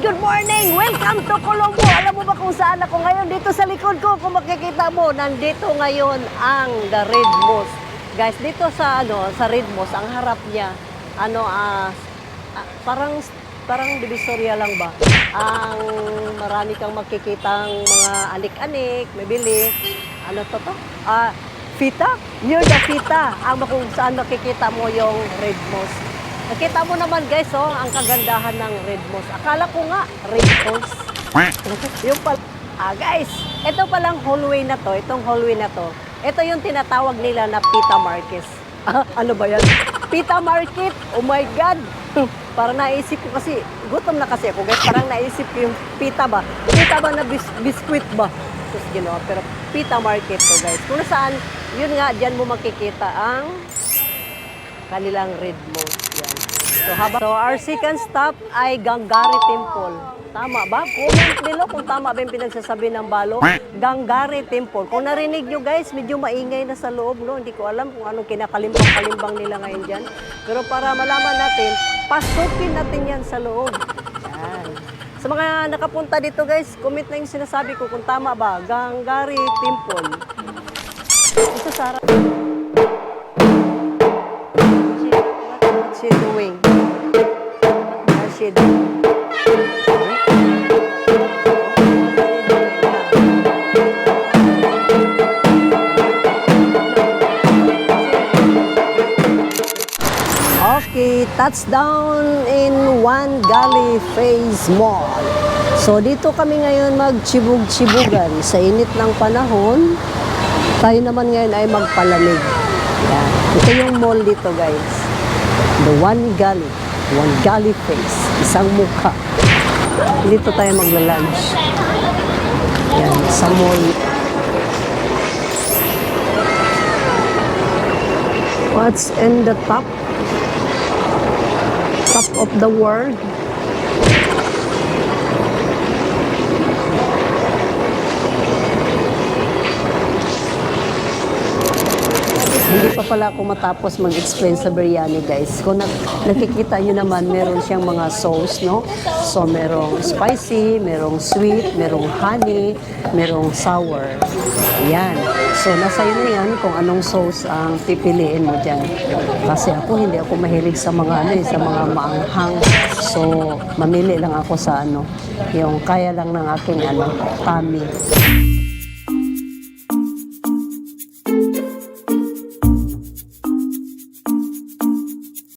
good morning! Welcome to Colombo! Alam mo ba kung saan ako ngayon? Dito sa likod ko, kung makikita mo, nandito ngayon ang The Red Moss. Guys, dito sa sa Red Moss, ang harap niya, parang divisoria lang ba? Ang marami kang makikitang mga anik-anik, mabili. Ano to? Fita? Yun na fita. Ang kung saan makikita mo yung Red Moss. Nakita mo naman guys, ang kagandahan ng Red Moss. Akala ko nga, Red Moss. Yung pala. Guys, ito palang hallway na to, itong hallway na to. Ito yung tinatawag nila na Pita Market. Ano ba yan? Pita Market? Oh my God! Parang naisip ko kasi, gutom na kasi ako guys, parang naisip ko yung pita ba? Pita ba na biskuit ba? Tapos ginawa, pero Pita Market to guys. Kung saan, yun nga, dyan mo makikita ang kanilang Red Moss. Yan. So our second stop ay Gangari Temple. Tama ba? Comment below kung tama ba yung pinagsasabi ng Balo. Gangari Temple. Kung narinig nyo guys, medyo maingay na sa loob, no? Hindi ko alam kung anong kinakalimbang-kalimbang nila ngayon dyan. Pero para malaman natin, pasukin natin yan sa loob. Yan. Sa mga nakapunta dito guys, comment na yung sinasabi ko kung tama ba. Gangari Temple. Ito Sarah. What's she doing? What's she doing? Okay, touchdown in One Galley Phase Mall. So dito kami ngayon magchibug-chibugan sa init ng panahon. Tayo naman ngayon ay magpalamig. Yan. Ito yung mall dito guys. The One Galley Phase. Isang mukha. Dito tayo magla-lunch. Yan, sa mall. What's in the top? Top of the world. Hindi pa pala ako matapos mag-explain sa biryani guys. Kung nakikita nyo naman, meron siyang mga sauce, no? So, merong spicy, merong sweet, merong honey, merong sour. Yan. So, nasa iyo na yan kung anong sauce ang pipiliin mo dyan. Kasi hindi ako mahilig sa mga sa mga maanghang. So, mamili lang ako sa yung kaya lang ng aking tummy.